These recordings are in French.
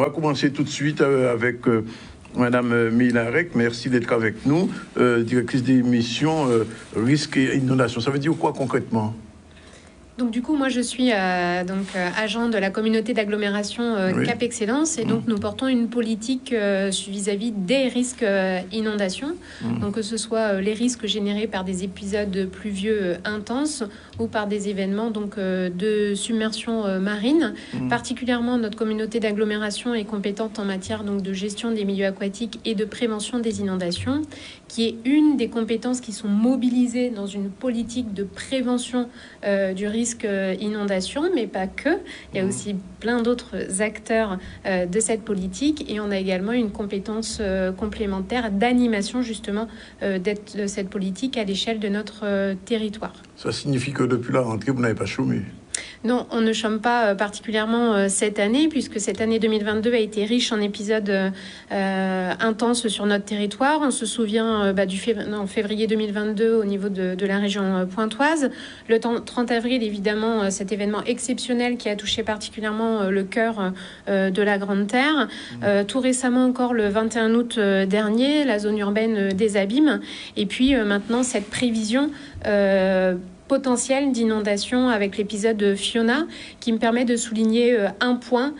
va commencer tout de suite avec Madame Milarek. Merci d'être avec nous, directrice d'émission Risque et Inondation. Ça veut dire quoi concrètement? Donc du coup, moi je suis agent de la communauté d'agglomération Cap Excellence et donc nous portons une politique vis-à-vis des risques inondations. Donc que ce soit les risques générés par des épisodes pluvieux intenses ou par des événements de submersion marine. Particulièrement, notre communauté d'agglomération est compétente en matière de gestion des milieux aquatiques et de prévention des inondations, qui est une des compétences qui sont mobilisées dans une politique de prévention du risque inondation, mais pas que. Il y a aussi plein d'autres acteurs de cette politique et on a également une compétence complémentaire d'animation justement de cette politique à l'échelle de notre territoire. Ça signifie que depuis la rentrée, vous n'avez pas chômé? Non, on ne chôme pas particulièrement cette année, puisque cette année 2022 a été riche en épisodes intenses sur notre territoire. On se souvient en février 2022 au niveau de la région pointoise. Le 30 avril, évidemment, cet événement exceptionnel qui a touché particulièrement le cœur de la Grande Terre. Tout récemment encore, le 21 août dernier, la zone urbaine des Abîmes. Et puis maintenant, cette prévision potentiel d'inondation avec l'épisode Fiona, qui me permet de souligner un point,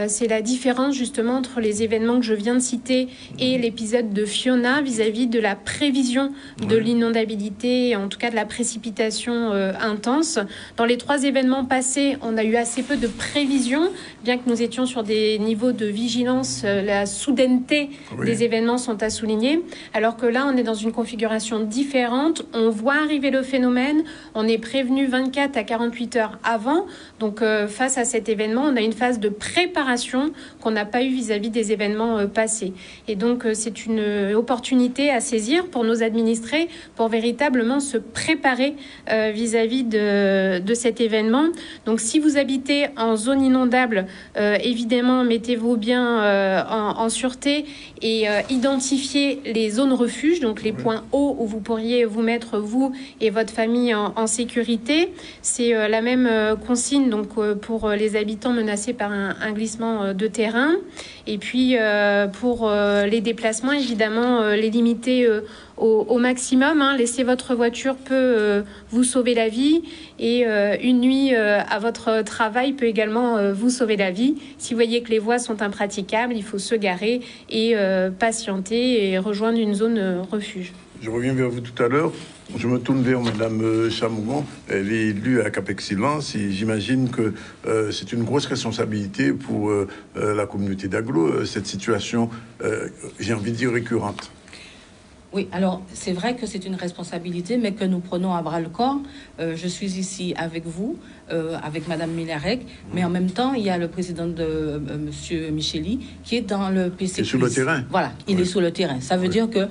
c'est la différence justement entre les événements que je viens de citer et l'épisode de Fiona vis-à-vis de la prévision de l'inondabilité et en tout cas de la précipitation intense. Dans les 3 événements passés, on a eu assez peu de prévisions, bien que nous étions sur des niveaux de vigilance, la soudaineté des événements sont à souligner, alors que là on est dans une configuration différente, on voit arriver le phénomène, on est prévenu 24 à 48 heures avant. Donc, face à cet événement, on a une phase de préparation qu'on n'a pas eu vis-à-vis des événements passés. Et donc, c'est une opportunité à saisir pour nos administrés pour véritablement se préparer vis-à-vis de cet événement. Donc, si vous habitez en zone inondable, évidemment, mettez-vous bien en sûreté et identifiez les zones refuges, donc les points hauts où vous pourriez vous mettre, vous et votre famille, en sécurité. C'est la même consigne pour les habitants menacés par un glissement de terrain. Et puis pour les déplacements, évidemment, les limiter au maximum. Laisser votre voiture peut vous sauver la vie et une nuit à votre travail peut également vous sauver la vie. Si vous voyez que les voies sont impraticables, il faut se garer et patienter et rejoindre une zone refuge. Je reviens vers vous tout à l'heure. Je me tourne vers Madame Chamougon. Elle est élue à Cap Excellence et j'imagine que c'est une grosse responsabilité pour la communauté d'Agglo, cette situation, j'ai envie de dire, récurrente. Oui, alors c'est vrai que c'est une responsabilité, mais que nous prenons à bras le corps. Je suis ici avec vous, avec Madame Milarek, mais en même temps, il y a le président de Monsieur Micheli qui est dans le PC. Sur le terrain. Voilà, il est sur le terrain. Ça veut dire que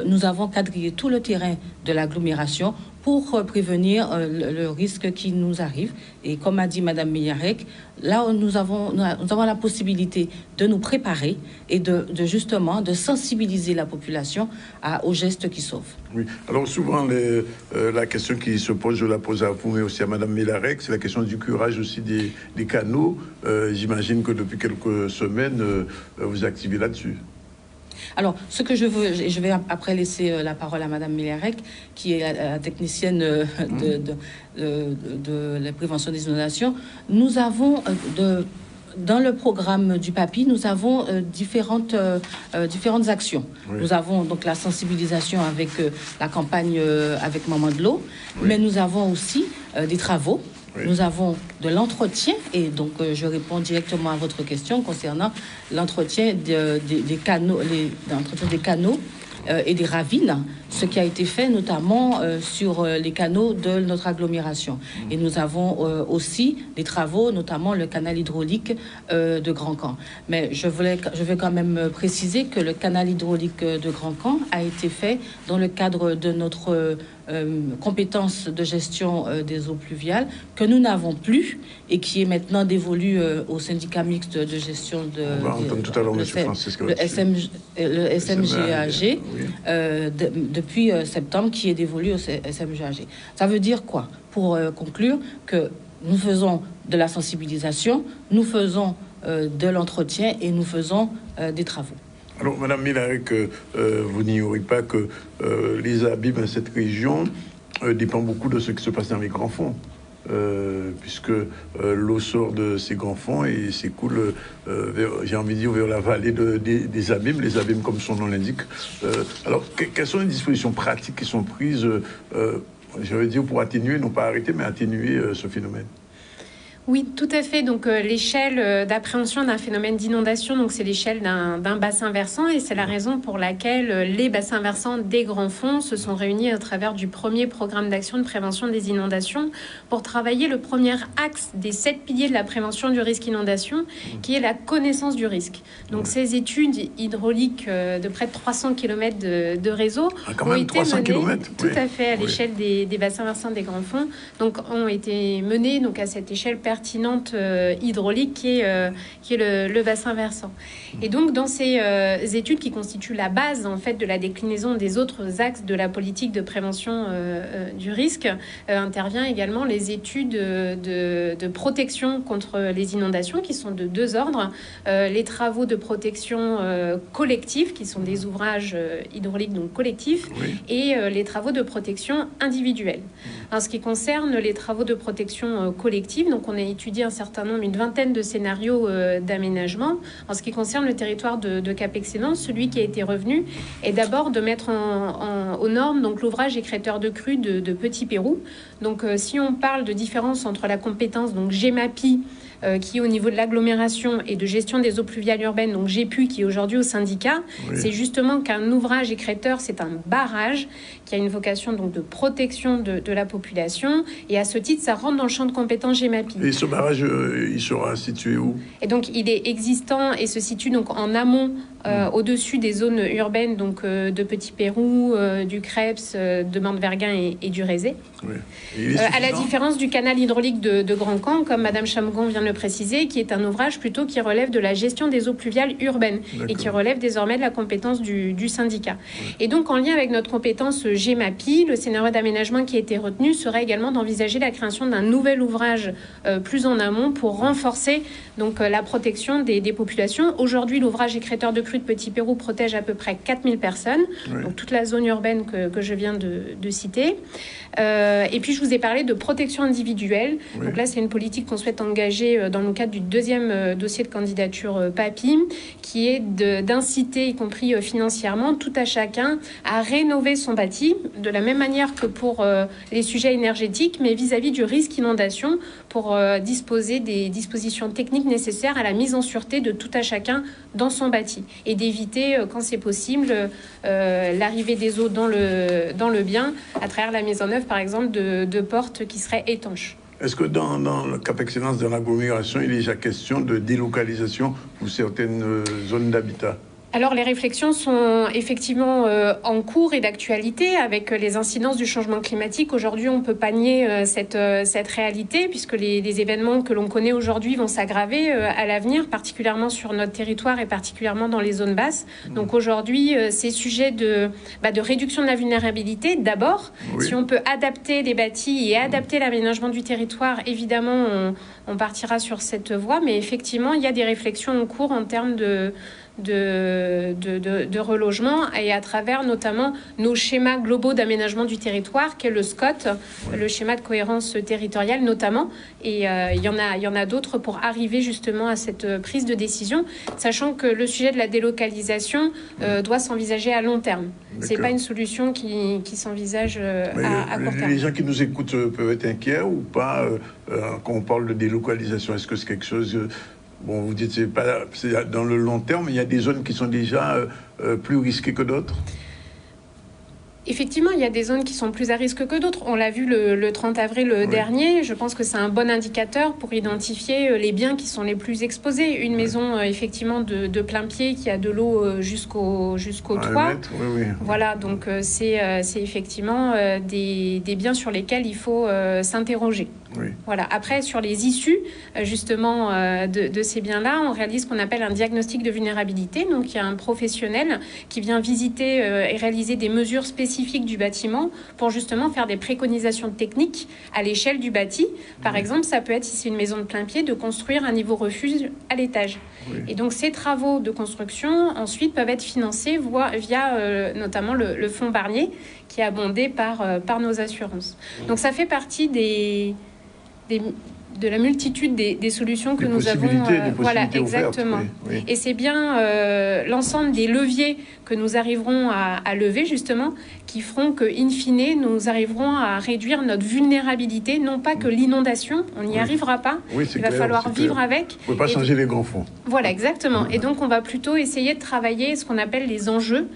nous avons quadrillé tout le terrain de l'agglomération pour prévenir le risque qui nous arrive. Et comme a dit Madame Milarek, là nous avons la possibilité de nous préparer et de justement de sensibiliser la population aux gestes qui sauvent. Oui. Alors souvent la question qui se pose, je la pose à vous mais aussi à Madame Milarek, c'est la question du curage aussi des canaux. J'imagine que depuis quelques semaines vous activez là-dessus. Alors, ce que je veux, je vais après laisser la parole à Madame Milarek, qui est la technicienne de la prévention des inondations. Nous avons dans le programme du PAPI, nous avons différentes actions. Oui. Nous avons donc la sensibilisation avec la campagne avec Maman de l'eau, mais nous avons aussi des travaux. Oui. Nous avons de l'entretien, et donc je réponds directement à votre question concernant l'entretien des canaux, l'entretien des canaux et des ravines, ce qui a été fait notamment sur les canaux de notre agglomération. Et nous avons aussi des travaux, notamment le canal hydraulique de Grand Camp. Mais je vais quand même préciser que le canal hydraulique de Grand Camp a été fait dans le cadre de notre compétence de gestion des eaux pluviales que nous n'avons plus et qui est maintenant dévolue au syndicat mixte de gestion On va entendre tout à l'heure M. Francis le SMGAG depuis septembre, qui est dévolu au SMGAG. Ça veut dire quoi? Pour conclure, que nous faisons de la sensibilisation, nous faisons de l'entretien et nous faisons des travaux. Alors, Madame Milarek, vous n'ignorez pas que les abîmes de cette région dépendent beaucoup de ce qui se passe dans les grands fonds. Puisque l'eau sort de ces grands fonds et s'écoule, j'ai envie de dire, vers la vallée des abîmes, les abîmes comme son nom l'indique. Alors, quelles sont les dispositions pratiques qui sont prises, je veux dire, pour atténuer, non pas arrêter, mais atténuer ce phénomène? Oui, tout à fait. Donc, l'échelle d'appréhension d'un phénomène d'inondation, donc c'est l'échelle d'un bassin versant, et c'est la raison pour laquelle les bassins versants des grands fonds se sont réunis à travers du premier programme d'action de prévention des inondations pour travailler le premier axe des 7 piliers de la prévention du risque inondation, qui est la connaissance du risque. Donc, ces études hydrauliques de près de 300 km de réseau ont été menées tout à fait à l'échelle des bassins versants des grands fonds. Donc, ont été menées donc à cette échelle pertinente hydraulique qui est le bassin versant. Et donc dans ces études qui constituent la base en fait de la déclinaison des autres axes de la politique de prévention du risque, intervient également les études de protection contre les inondations qui sont de 2 ordres, les travaux de protection collectifs qui sont des ouvrages hydrauliques donc collectifs, et les travaux de protection individuelle. En ce qui concerne les travaux de protection collective, donc on a étudié un certain nombre, une vingtaine de scénarios d'aménagement. En ce qui concerne le territoire de Cap Excellence, celui qui a été revenu est d'abord de mettre aux normes donc l'ouvrage écrêteur de crues de Petit Pérou. Donc si on parle de différence entre la compétence donc GEMAPI qui est au niveau de l'agglomération et de gestion des eaux pluviales urbaines, donc GEPU, qui est aujourd'hui au syndicat, c'est justement qu'un ouvrage écrêteur, c'est un barrage qui a une vocation donc de protection de la population, et à ce titre, ça rentre dans le champ de compétence GEMAPI. Et ce barrage, il sera situé où? Et donc, il est existant et se situe donc en amont, au-dessus des zones urbaines, donc de Petit Pérou, du Creps, de Mante-Verguin et du Rézé. À la différence du canal hydraulique de Grand Camp, comme Madame Chamgon vient de le préciser, qui est un ouvrage plutôt qui relève de la gestion des eaux pluviales urbaines et qui relève désormais de la compétence du syndicat. Et donc, en lien avec notre compétence GEMAPI, le scénario d'aménagement qui a été retenu serait également d'envisager la création d'un nouvel ouvrage plus en amont pour renforcer donc la protection des populations. Aujourd'hui, l'ouvrage écrêteur de crues de Petit Pérou protège à peu près 4000 personnes, donc toute la zone urbaine que je viens de citer. Et puis, je vous ai parlé de protection individuelle. Donc là, c'est une politique qu'on souhaite engager dans le cadre du 2e dossier de candidature PAPI, qui est d'inciter, y compris financièrement, tout à chacun à rénover son bâti, de la même manière que pour les sujets énergétiques, mais vis-à-vis du risque inondation, pour disposer des dispositions techniques nécessaires à la mise en sûreté de tout à chacun dans son bâti, et d'éviter, quand c'est possible, l'arrivée des eaux dans le bien, à travers la mise en œuvre, par exemple, de portes qui seraient étanches. Est-ce que dans le Cap Excellence, dans l'agglomération, il est déjà question de délocalisation pour certaines zones d'habitat? Alors, les réflexions sont effectivement en cours et d'actualité avec les incidences du changement climatique. Aujourd'hui, on ne peut pas nier cette réalité, puisque les événements que l'on connaît aujourd'hui vont s'aggraver à l'avenir, particulièrement sur notre territoire et particulièrement dans les zones basses. Donc aujourd'hui, ces sujets de réduction de la vulnérabilité, d'abord, si on peut adapter les bâtis et adapter l'aménagement du territoire, évidemment, on partira sur cette voie. Mais effectivement, il y a des réflexions en cours en termes de relogement, et à travers notamment nos schémas globaux d'aménagement du territoire, qu'est le SCOT, le schéma de cohérence territoriale notamment, et il y en a d'autres pour arriver justement à cette prise de décision, sachant que le sujet de la délocalisation doit s'envisager à long terme. C'est pas une solution qui s'envisage à court terme. Les gens qui nous écoutent peuvent être inquiets ou pas quand on parle de délocalisation? Est-ce que c'est quelque chose... Bon, vous dites c'est dans le long terme, il y a des zones qui sont déjà plus risquées que d'autres? Effectivement, il y a des zones qui sont plus à risque que d'autres. On l'a vu le 30 avril dernier. Je pense que c'est un bon indicateur pour identifier les biens qui sont les plus exposés. Une maison, effectivement, de plein pied qui a de l'eau jusqu'au toit. Voilà, donc c'est effectivement des biens sur lesquels il faut s'interroger. Oui. Voilà. Après, sur les issues, justement, de ces biens-là, on réalise ce qu'on appelle un diagnostic de vulnérabilité. Donc, il y a un professionnel qui vient visiter et réaliser des mesures spécifiques du bâtiment pour justement faire des préconisations techniques à l'échelle du bâti. Par exemple, ça peut être, si c'est une maison de plein pied, de construire un niveau refuge à l'étage. Oui. Et donc, ces travaux de construction, ensuite, peuvent être financés via notamment le fonds Barnier, qui est abondé par nos assurances. Donc, ça fait partie de la multitude des solutions que nous avons. Voilà, exactement. Ouvertes, oui. Et c'est bien l'ensemble des leviers que nous arriverons à lever, justement, qui feront que, in fine, nous arriverons à réduire notre vulnérabilité. Non pas que l'inondation, on n'y arrivera pas. Oui, Il va falloir vivre avec. On ne peut pas changer les grands fonds. Voilà, exactement. Et donc, on va plutôt essayer de travailler ce qu'on appelle les enjeux,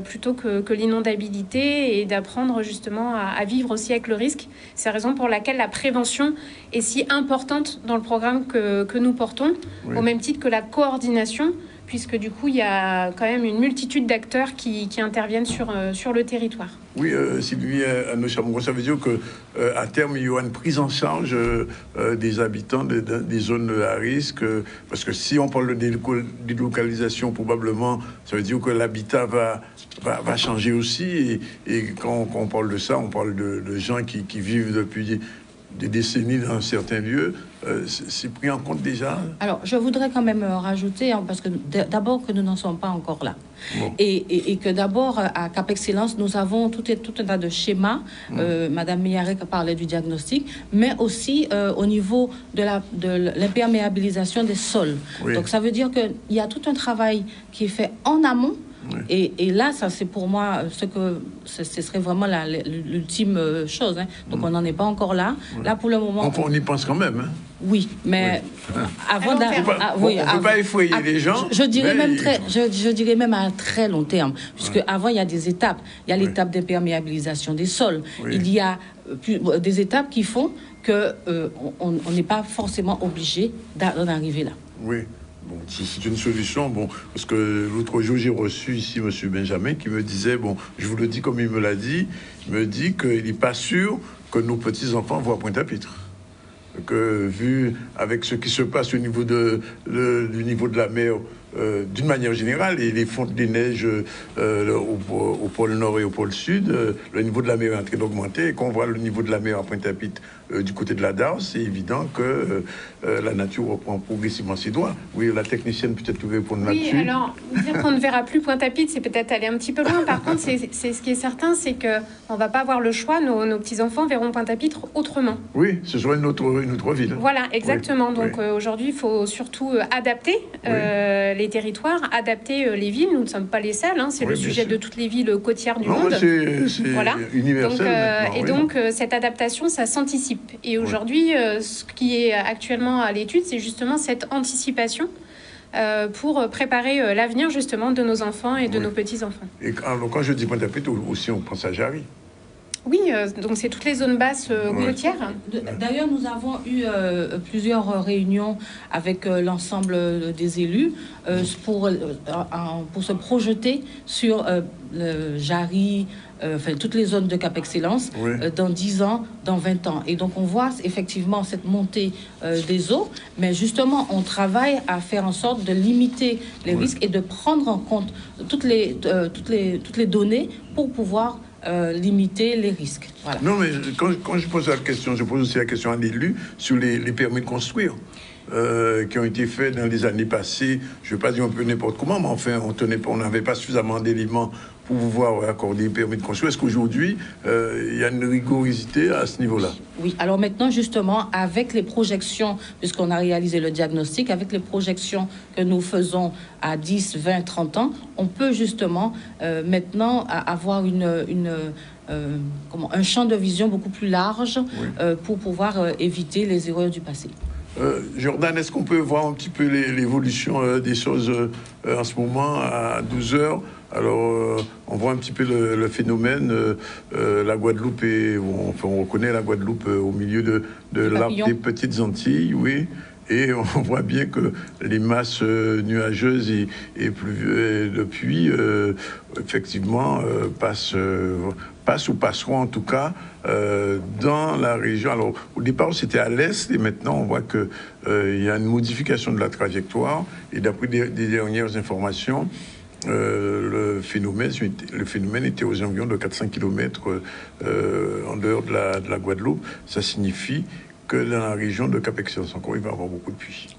plutôt que l'inondabilité, et d'apprendre justement à vivre aussi avec le risque. C'est la raison pour laquelle la prévention est si importante dans le programme que nous portons, au même titre que la coordination, puisque du coup, il y a quand même une multitude d'acteurs qui interviennent sur le territoire. Oui, Sylvie Anochamogo, ça veut dire qu'à terme, il y aura une prise en charge des habitants des zones à risque, parce que si on parle de délocalisation, probablement, ça veut dire que l'habitat va changer aussi, et quand on parle de ça, on parle de gens qui vivent depuis des décennies dans certains lieux. C'est pris en compte déjà? Alors, je voudrais quand même rajouter, parce que d'abord que nous n'en sommes pas encore là. Bon. Et que d'abord, à Cap Excellence, nous avons tout un tas de schémas. Madame Meyarek parlait du diagnostic, mais aussi au niveau de l'imperméabilisation des sols. Oui. Donc, ça veut dire qu'il y a tout un travail qui est fait en amont. Oui. Et là, ça c'est pour moi ce serait vraiment l'ultime chose. Hein. Donc on n'en est pas encore là. Oui. Là pour le moment. On y pense quand même. Hein. Oui, mais avant on ne peut pas effrayer les gens. Je dirais même à très long terme, puisque avant il y a des étapes. Il y a l'étape d'imperméabilisation des sols. Oui. Il y a des étapes qui font que on n'est pas forcément obligé d'en arriver là. Oui. Bon, c'est une solution, parce que l'autre jour, j'ai reçu ici M. Benjamin qui me disait, je vous le dis comme il me l'a dit, il me dit qu'il n'est pas sûr que nos petits-enfants voient Pointe-à-Pitre. Que vu avec ce qui se passe au niveau du niveau de la mer, d'une manière générale, et les fontes des neiges au pôle Nord et au pôle Sud, le niveau de la mer est en train d'augmenter, et qu'on voit le niveau de la mer à Pointe-à-Pitre du côté de la DAR, c'est évident que la nature reprend progressivement ses droits. Oui, la technicienne peut-être pouvait répondre là-dessus. Oui, alors, dire qu'on ne verra plus Pointe-à-Pitre, c'est peut-être aller un petit peu loin. Par contre, c'est ce qui est certain, c'est qu'on ne va pas avoir le choix. Nos petits-enfants verront Pointe-à-Pitre autrement. Oui, ce sera une autre ville. Voilà, exactement. Oui. Donc aujourd'hui, il faut surtout adapter les territoires, adapter les villes. Nous ne sommes pas les seuls. Hein. C'est le sujet de toutes les villes côtières du monde. C'est universel. Donc, cette adaptation, ça s'anticipe. Et aujourd'hui, ce qui est actuellement à l'étude, c'est justement cette anticipation pour préparer l'avenir justement de nos enfants et de nos petits-enfants. Et quand je dis Pointe-à-Pitre, aussi on pense à Jarry. Oui, donc c'est toutes les zones basses côtières. D'ailleurs, nous avons eu plusieurs réunions avec l'ensemble des élus pour se projeter sur le Jarry, toutes les zones de Cap Excellence dans 10 ans, dans 20 ans. Et donc, on voit effectivement cette montée des eaux, mais justement, on travaille à faire en sorte de limiter les risques et de prendre en compte toutes les données pour pouvoir limiter les risques. Voilà. Non, mais quand je pose la question, je pose aussi la question à l'élu sur les permis de construire qui ont été faits dans les années passées. Je ne vais pas dire un peu n'importe comment, mais enfin, on n'avait pas suffisamment d'éléments pour pouvoir accorder les permis de construire. Est-ce qu'aujourd'hui, il y a une rigorosité à ce niveau-là? Oui, alors maintenant, justement, avec les projections, puisqu'on a réalisé le diagnostic, avec les projections que nous faisons à 10, 20, 30 ans, on peut justement maintenant avoir un champ de vision beaucoup plus large pour pouvoir éviter les erreurs du passé. Jordan, est-ce qu'on peut voir un petit peu l'évolution des choses en ce moment à 12 heures? Alors, on voit un petit peu le phénomène. La Guadeloupe, on reconnaît la Guadeloupe au milieu de l'arc des Petites Antilles, oui. Et on voit bien que les masses nuageuses et pluvieuses de pluie, effectivement, passent ou passeront en tout cas dans la région. Alors, au départ, c'était à l'est, et maintenant, on voit qu'il y a une modification de la trajectoire. Et d'après des dernières informations, le phénomène était aux environs de 400 km en dehors de la Guadeloupe. Ça signifie que dans la région de Cap-Excellence, encore, il va y avoir beaucoup de pluie.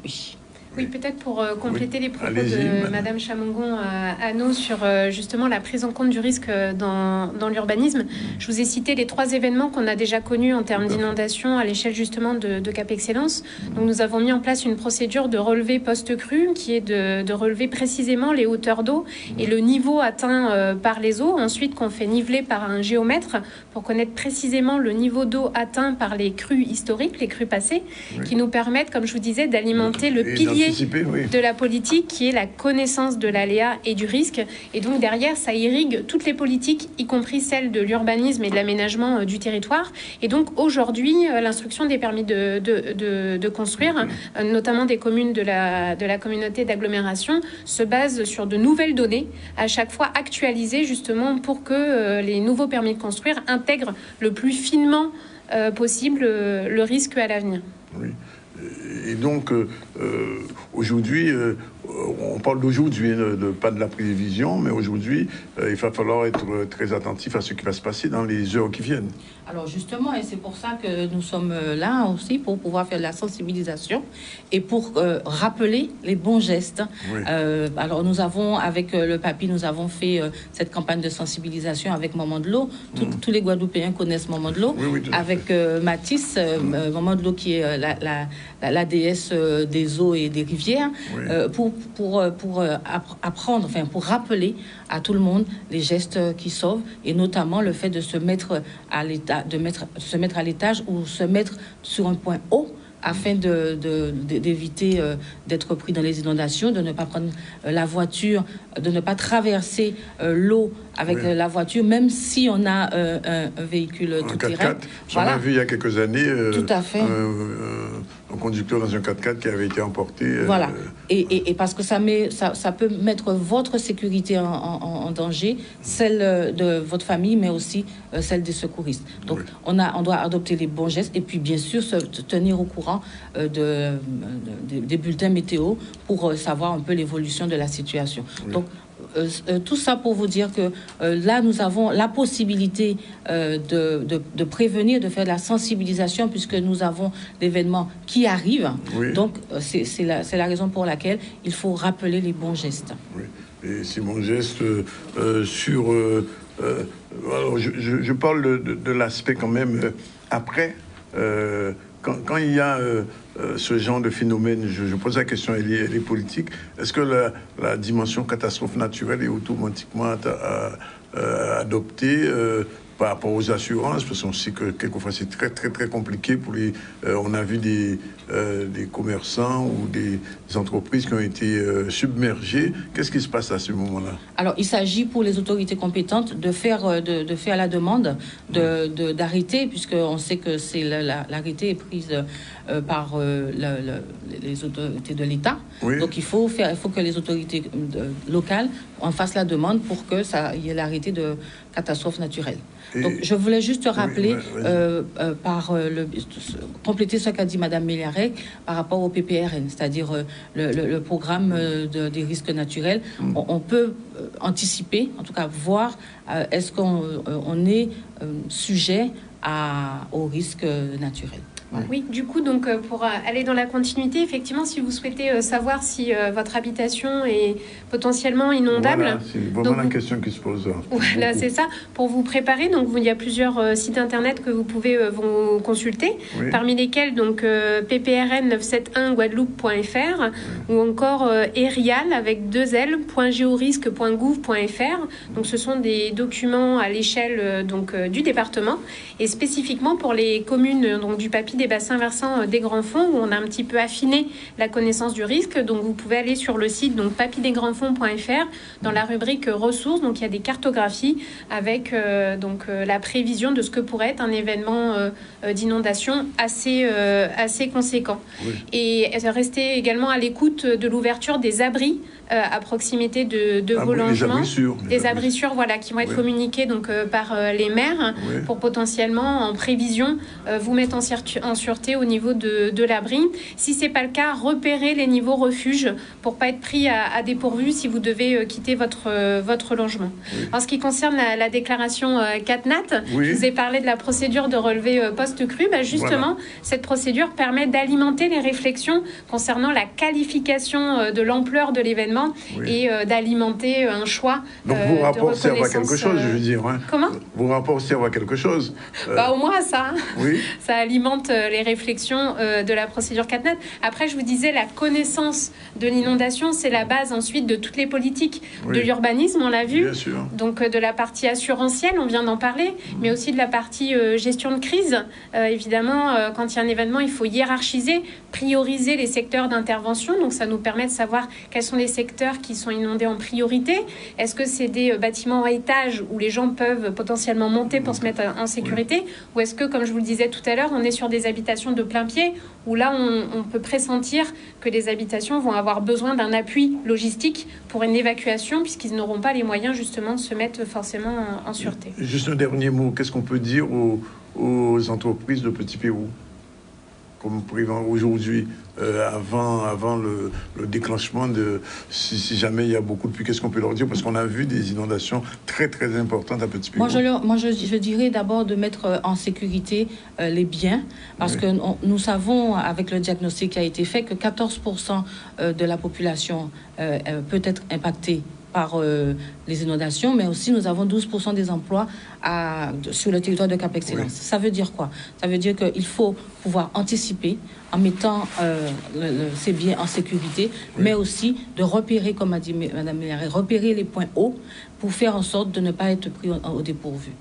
Oui, peut-être pour compléter les propos de Madame Chamongon Anneau sur justement la prise en compte du risque dans l'urbanisme. Je vous ai cité les 3 événements qu'on a déjà connus en termes d'inondation à l'échelle justement de Cap Excellence. Donc nous avons mis en place une procédure de relevé post-crue qui est de relever précisément les hauteurs d'eau et le niveau atteint par les eaux. Ensuite qu'on fait niveler par un géomètre pour connaître précisément le niveau d'eau atteint par les crues historiques, les crues passées, qui nous permettent, comme je vous disais, d'alimenter le pilier de la politique qui est la connaissance de l'aléa et du risque. Et donc derrière, ça irrigue toutes les politiques, y compris celles de l'urbanisme et de l'aménagement du territoire. Et donc aujourd'hui, l'instruction des permis de construire, notamment des communes de la communauté d'agglomération, se base sur de nouvelles données, à chaque fois actualisées justement pour que les nouveaux permis de construire intègrent le plus finement possible le risque à l'avenir. Oui. Et donc, aujourd'hui, on parle d'aujourd'hui, pas de la prévision, mais aujourd'hui, il va falloir être très attentif à ce qui va se passer dans les heures qui viennent. Alors justement, et c'est pour ça que nous sommes là aussi, pour pouvoir faire de la sensibilisation et pour rappeler les bons gestes. Oui. Alors nous avons, avec le PAPI, nous avons fait cette campagne de sensibilisation avec Moment de l'eau. Tous les Guadeloupéens connaissent Moment de l'eau. Oui, avec Matisse, Moment de l'eau qui est la déesse des eaux et des rivières, pour apprendre, enfin pour rappeler à tout le monde les gestes qui sauvent, et notamment le fait de se mettre à l'étage ou se mettre sur un point haut afin d'éviter d'être pris dans les inondations, de ne pas prendre la voiture, de ne pas traverser l'eau avec la voiture, même si on a un véhicule tout-terrain. J'en ai vu il y a quelques années tout à fait. Un conducteur dans un 4x4 qui avait été emporté. Voilà. Et parce que ça peut mettre votre sécurité en danger, celle de votre famille, mais aussi celle des secouristes. Donc, on doit adopter les bons gestes et puis, bien sûr, se tenir au courant des bulletins météo pour savoir un peu l'évolution de la situation. Oui. Donc, tout ça pour vous dire que là, nous avons la possibilité de prévenir, de faire de la sensibilisation, puisque nous avons l'événement qui arrive. Oui. Donc, c'est la raison pour laquelle il faut rappeler les bons gestes. Oui. Et ces bons gestes sur... alors, je parle de l'aspect quand même après... Quand il y a ce genre de phénomène, je pose la question, elle est politique. Est-ce que la dimension catastrophe naturelle est automatiquement adoptée par rapport aux assurances? Parce qu'on sait que quelquefois c'est très très très compliqué pour les... on a vu des commerçants ou des entreprises qui ont été submergées. Qu'est-ce qui se passe à ce moment-là? Alors, il s'agit pour les autorités compétentes de faire la demande d'arrêter, puisqu'on sait que l'arrêté est prise par les autorités de l'État. Oui. Donc, il faut que les autorités locales en fassent la demande pour que ça y ait l'arrêté de catastrophe naturelle. Donc, je voulais juste rappeler, compléter ce qu'a dit Madame Méliarec par rapport au PPRN, c'est-à-dire le programme des risques naturels. On peut anticiper, en tout cas voir, est-ce qu'on est sujet aux risques naturels. Voilà. Oui, du coup, donc, pour aller dans la continuité, effectivement, si vous souhaitez savoir si votre habitation est potentiellement inondable... Voilà, c'est vraiment la question qui se pose. Voilà, c'est ça. Pour vous préparer, donc, il y a plusieurs sites internet que vous pouvez vous consulter, parmi lesquels donc, pprn971guadeloupe.fr ou encore erial avec 2l.georisque.gouv.fr. Donc, ce sont des documents à l'échelle du département et spécifiquement pour les communes donc, du PAPI des bassins versants des Grands Fonds, où on a un petit peu affiné la connaissance du risque. Donc, vous pouvez aller sur le site papydesgrandsfonds.fr dans la rubrique ressources. Donc, il y a des cartographies avec la prévision de ce que pourrait être un événement d'inondation assez conséquent. Oui. Et restez également à l'écoute de l'ouverture des abris à proximité de vos logements. Des abrissures, voilà, qui vont être communiquées donc, par les maires pour potentiellement, en prévision, vous mettre en sûreté au niveau de l'abri. Si ce n'est pas le cas, repérez les niveaux refuges pour ne pas être pris à dépourvu si vous devez quitter votre logement. Oui. En ce qui concerne la déclaration CatNat, je vous ai parlé de la procédure de relevé post-crue. Justement, cette procédure permet d'alimenter les réflexions concernant la qualification de l'ampleur de l'événement et d'alimenter un choix. Donc vos rapports servent à quelque chose, je veux dire. Hein. Comment ? Vos rapports servent à quelque chose. Au moins ça. Oui. Ça alimente les réflexions de la procédure CatNat. Après, je vous disais, la connaissance de l'inondation, c'est la base ensuite de toutes les politiques de l'urbanisme, on l'a vu. Bien sûr. Donc de la partie assurantielle, on vient d'en parler, mais aussi de la partie gestion de crise. Évidemment, quand il y a un événement, il faut hiérarchiser, prioriser les secteurs d'intervention. Donc ça nous permet de savoir quels sont les secteurs qui sont inondés en priorité. Est-ce que c'est des bâtiments à étage où les gens peuvent potentiellement monter pour se mettre en sécurité, ou est-ce que, comme je vous le disais tout à l'heure, on est sur des habitations de plein pied où là on peut pressentir que les habitations vont avoir besoin d'un appui logistique pour une évacuation puisqu'ils n'auront pas les moyens justement de se mettre forcément en sûreté. Juste un dernier mot, qu'est-ce qu'on peut dire aux entreprises de Petit Pérou comme aujourd'hui, avant le déclenchement de... Si jamais il y a beaucoup de pluie, qu'est-ce qu'on peut leur dire? Parce qu'on a vu des inondations très, très importantes à Petit Pérou. Moi, je dirais d'abord de mettre en sécurité les biens, parce que nous savons, avec le diagnostic qui a été fait, que 14% de la population peut être impactée par les inondations, mais aussi nous avons 12% des emplois sur le territoire de Cap Excellence. Oui. Ça veut dire quoi? Ça veut dire qu'il faut pouvoir anticiper en mettant ces biens en sécurité, mais aussi de repérer, comme a dit Mme Mélaré, repérer les points hauts pour faire en sorte de ne pas être pris au dépourvu.